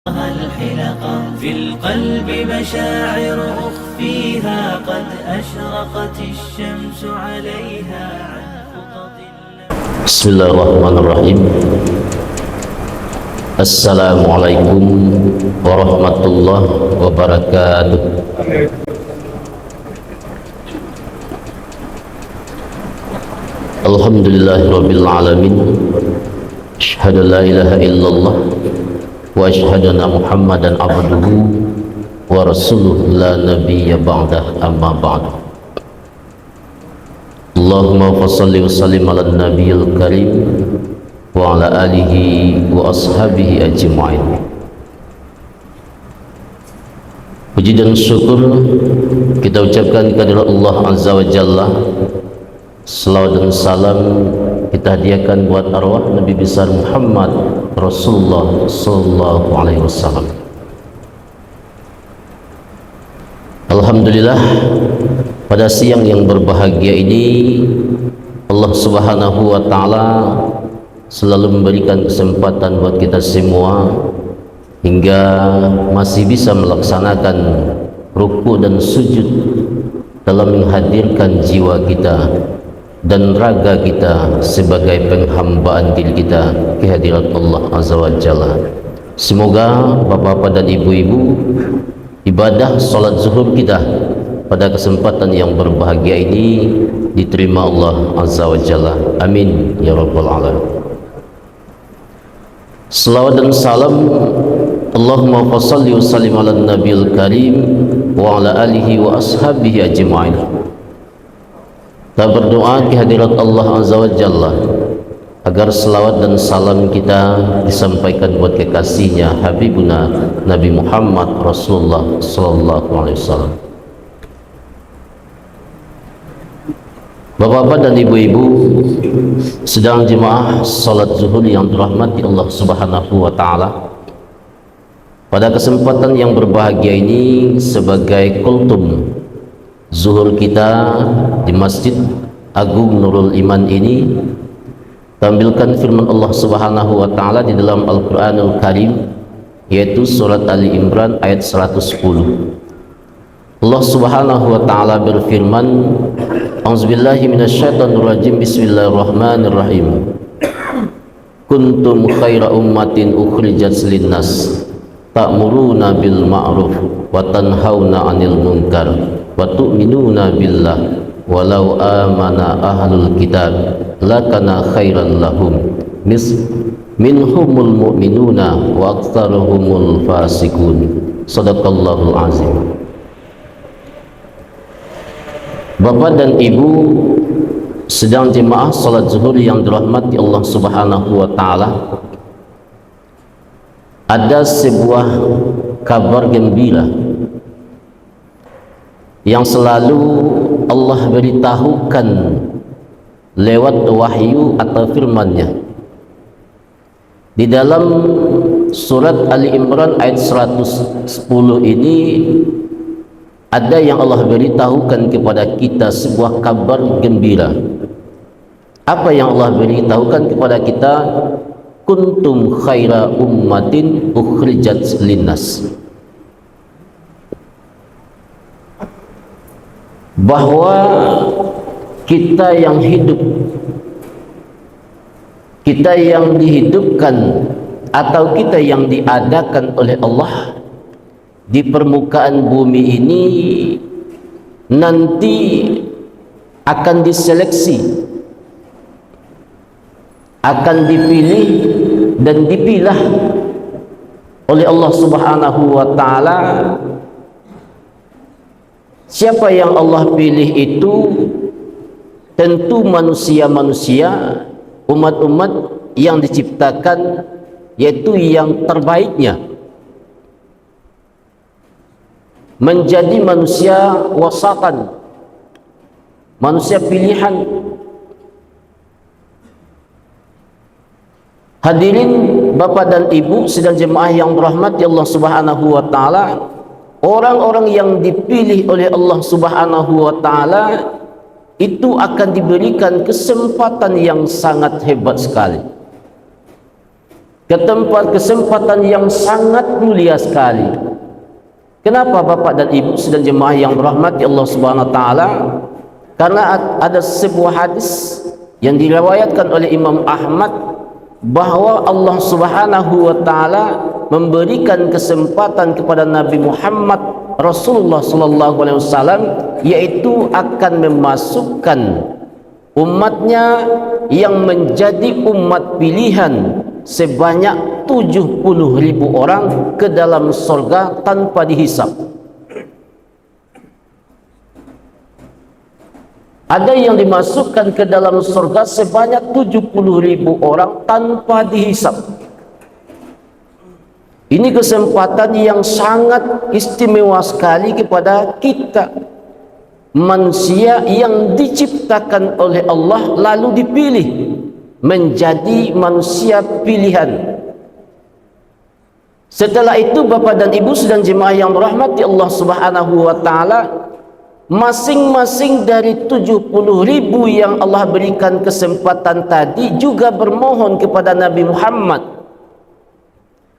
الحلقة في القلب مشاعر أخفيها قد أشرقت الشمس عليها عن خطط. بسم الله الرحمن الرحيم. السلام عليكم ورحمة الله وبركاته. Alhamdulillahirabbil alamin. Asyhadu la ilaha illallah wa asyhadu anna Muhammadan abduhu wa rasuluhu la nabiyya ba'dah, amma ba'du. Allahumma fassalli wa sallim ala nabiyil karim wa ala alihi wa ashabihi ajma'in. Puji dan syukur kita ucapkan kepada Allah Azza wa Jalla. Salawat dan salam kita hadiahkan buat arwah Nabi besar Muhammad Rasulullah sallallahu alaihi wasallam. Alhamdulillah, pada siang yang berbahagia ini Allah Subhanahu wa taala selalu memberikan kesempatan buat kita semua hingga masih bisa melaksanakan ruku dan sujud dalam menghadirkan jiwa kita dan raga kita sebagai penghambaan diri kita ke hadirat Allah Azza wa Jalla. Semoga bapak-bapak dan ibu-ibu, ibadah salat zuhur kita pada kesempatan yang berbahagia ini diterima Allah Azza wa Jalla. Amin ya rabbal alamin. Salawat dan salam Allahumma fassalli wa sallim ala nabiyil karim wa ala alihi wa ashabihi ajma'in. Kita berdoa ke hadirat Allah Azza wa Jalla agar selawat dan salam kita disampaikan buat kekasihnya Habibuna Nabi Muhammad Rasulullah sallallahu alaihi wasallam. Bapak-bapak dan ibu-ibu, sedang jemaah salat zuhur yang dirahmati Allah Subhanahu wa taala. Pada kesempatan yang berbahagia ini sebagai kultum zuhur kita di Masjid Agung Nurul Iman ini, tampilkan firman Allah Subhanahu wa taala di dalam Al-Qur'anul Karim, yaitu surat Ali Imran ayat 110. Allah Subhanahu wa taala berfirman, A'udzubillahi minasyaitonirrajim, bismillahirrahmanirrahim. Kuntum khaira ummatin ukhrijat linnas ta'muruna bil ma'ruf wa tanhauna 'anil munkar wa tu'minuna billah walau amana ahlul kitab lakana khairan lahum minhumul mu'minuna wa aktsaruhumul fasikun. Shadaqallahul azim. Bapak dan ibu sedang jemaah salat zuhur yang dirahmati Allah Subhanahu wa taala, ada sebuah kabar gembira yang selalu Allah beritahukan lewat wahyu atau firman-Nya. Di dalam surat Ali Imran ayat 110 ini ada yang Allah beritahukan kepada kita sebuah kabar gembira. Apa yang Allah beritahukan kepada kita? Kuntum khaira ummatin ukhrijat linnas. Bahwa kita yang hidup, kita yang dihidupkan, atau kita yang diadakan oleh Allah di permukaan bumi ini nanti akan diseleksi, akan dipilih dan dipilah oleh Allah Subhanahu wa taala. Siapa yang Allah pilih itu tentu manusia-manusia, umat-umat yang diciptakan, yaitu yang terbaiknya, menjadi manusia wasatan, manusia pilihan. Hadirin bapak dan ibu sedang jemaah yang dirahmati Allah Subhanahu wa taala, orang-orang yang dipilih oleh Allah Subhanahu wa taala itu akan diberikan kesempatan yang sangat hebat sekali. ke tempat kesempatan yang sangat mulia sekali. Kenapa Bapak dan Ibu sedang jemaah yang berahmati Allah Subhanahu wa taala? Karena ada sebuah hadis yang diriwayatkan oleh Imam Ahmad bahwa Allah Subhanahu wa taala memberikan kesempatan kepada Nabi Muhammad Rasulullah sallallahu alaihi wasallam, yaitu akan memasukkan umatnya yang menjadi umat pilihan sebanyak 70.000 orang ke dalam surga tanpa dihisab. Ada yang dimasukkan ke dalam surga sebanyak 70.000 orang tanpa dihisab. Ini kesempatan yang sangat istimewa sekali kepada kita, manusia yang diciptakan oleh Allah lalu dipilih menjadi manusia pilihan. Setelah itu Bapak dan Ibu sedang jemaah yang berahmati Allah Subhanahu wa taala, masing-masing dari 70.000 yang Allah berikan kesempatan tadi juga bermohon kepada Nabi Muhammad.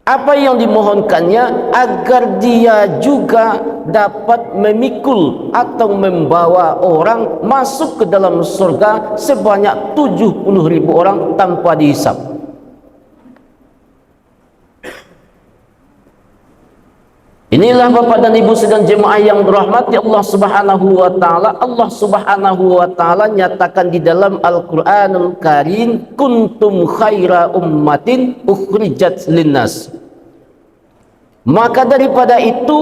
Apa yang dimohonkannya? Agar dia juga dapat memikul atau membawa orang masuk ke dalam surga sebanyak 70.000 orang tanpa dihisab. Inilah Bapak dan Ibu sedang jemaah yang dirahmati Allah Subhanahu wa taala. Allah Subhanahu wa taala nyatakan di dalam Al-Qur'anul Karim, kuntum khaira ummatin ukhrijat linnas. Maka daripada itu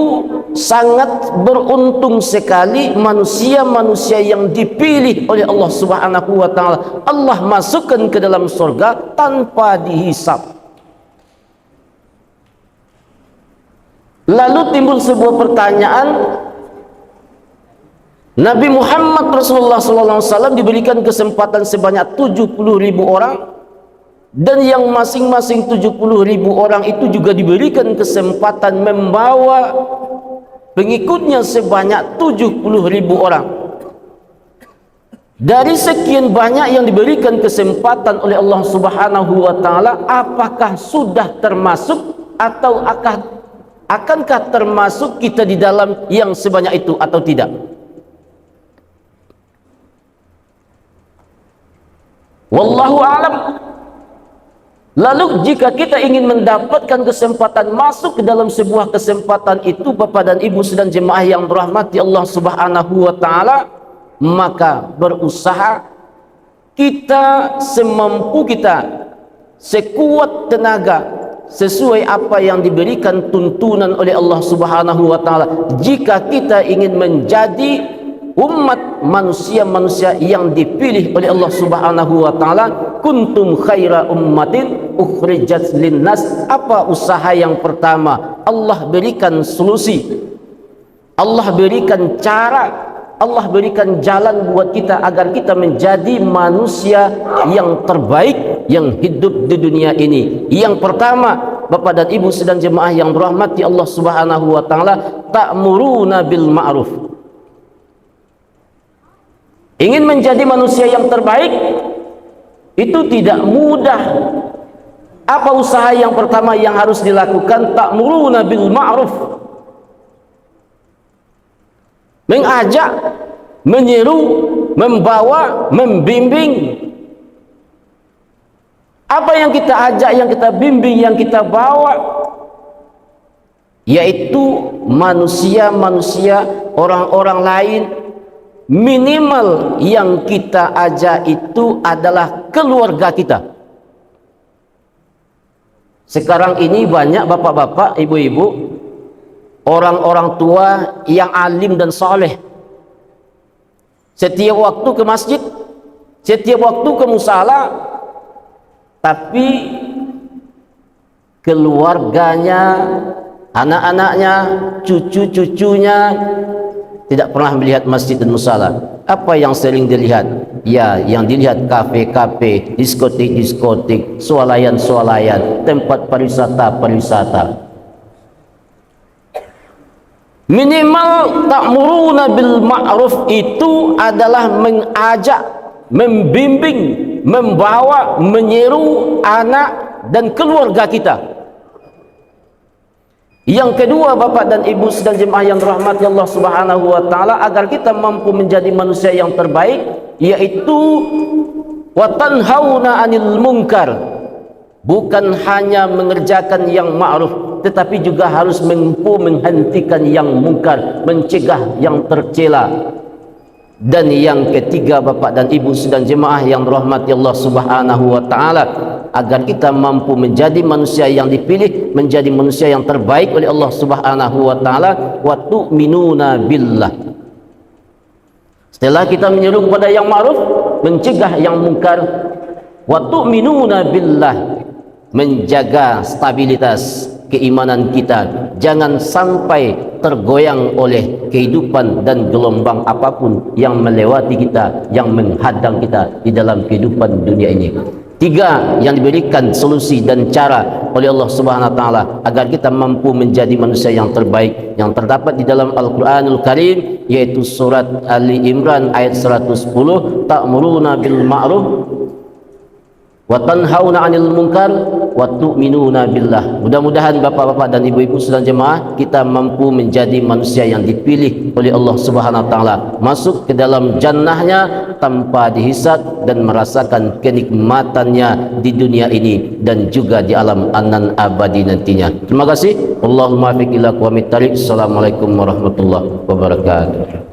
sangat beruntung sekali manusia-manusia yang dipilih oleh Allah Subhanahu wa taala. Allah masukkan ke dalam surga tanpa dihisab. Lalu timbul sebuah pertanyaan, Nabi Muhammad Rasulullah SAW diberikan kesempatan sebanyak 70.000 orang, dan yang masing-masing 70.000 orang itu juga diberikan kesempatan membawa pengikutnya sebanyak 70.000 orang. Dari sekian banyak yang diberikan kesempatan oleh Allah Subhanahu wa taala, apakah sudah termasuk atau akankah termasuk kita di dalam yang sebanyak itu atau tidak? Wallahu a'lam. Lalu jika kita ingin mendapatkan kesempatan masuk ke dalam sebuah kesempatan itu, Bapak dan Ibu sedang jemaah yang berahmati Allah Subhanahu wa taala, maka berusaha kita semampu kita, sekuat tenaga, sesuai apa yang diberikan tuntunan oleh Allah Subhanahu wa taala. Jika kita ingin menjadi umat manusia-manusia yang dipilih oleh Allah Subhanahu wa taala, kuntum khaira ummatin ukhrijat linnas. Apa usaha yang pertama? Allah berikan solusi, Allah berikan cara, Allah berikan jalan buat kita agar kita menjadi manusia yang terbaik yang hidup di dunia ini. Yang pertama, Bapak dan Ibu sedang jemaah yang dirahmati Allah Subhanahu wa taala, ta'muruna bil ma'ruf. Ingin menjadi manusia yang terbaik itu tidak mudah. Apa usaha yang pertama yang harus dilakukan? Ta'muruna bil ma'ruf. Mengajak, menyeru, membawa, membimbing. Apa yang kita ajak, yang kita bimbing, yang kita bawa, yaitu manusia-manusia, orang-orang lain. Minimal yang kita ajak itu adalah keluarga kita. Sekarang ini banyak bapak-bapak, ibu-ibu, orang-orang tua yang alim dan soleh. Setiap waktu ke masjid, setiap waktu ke musala, tapi keluarganya, anak-anaknya, cucu-cucunya tidak pernah melihat masjid dan musala. Apa yang sering dilihat? Ya, yang dilihat kafe-kafe, diskotik-diskotik, swalayan-swalayan, tempat pariwisata-pariwisata. Minimal ta'muruna bil ma'ruf itu adalah mengajak, membimbing, membawa, menyeru anak, dan keluarga kita. Yang kedua, Bapak dan Ibu sedang jemaah yang dirahmati Allah Subhanahu wa taala, agar kita mampu menjadi manusia yang terbaik, yaitu wa tanhauna 'anil munkar. Bukan hanya mengerjakan yang ma'ruf, tetapi juga harus mampu menghentikan yang mungkar, mencegah yang tercela. Dan yang ketiga, Bapak dan Ibu sedang jemaah yang dirahmati Allah Subhanahu wa taala, agar kita mampu menjadi manusia yang dipilih, menjadi manusia yang terbaik oleh Allah Subhanahu wa taala, wa tu'minuna billah. Setelah kita menyeru kepada yang ma'ruf, mencegah yang mungkar, wa tu'minuna billah, menjaga stabilitas keimanan kita, jangan sampai tergoyang oleh kehidupan dan gelombang apapun yang melewati kita, yang menghadang kita di dalam kehidupan dunia ini. Tiga yang diberikan solusi dan cara oleh Allah Subhanahu wa taala agar kita mampu menjadi manusia yang terbaik, yang terdapat di dalam Al-Qur'anul Karim, yaitu surat Ali Imran ayat 110, ta'muruna bil ma'ruf wa tanhauna 'anil munkar wa tu'minuna billah. Mudah-mudahan bapak-bapak dan ibu-ibu sedang jemaah, kita mampu menjadi manusia yang dipilih oleh Allah Subhanahu wa taala, masuk ke dalam jannahnya tanpa dihisab dan merasakan kenikmatannya di dunia ini dan juga di alam anan abadi nantinya. Terima kasih. Allahumma fiq ila aqwamit thariq. Assalamualaikum warahmatullahi wabarakatuh.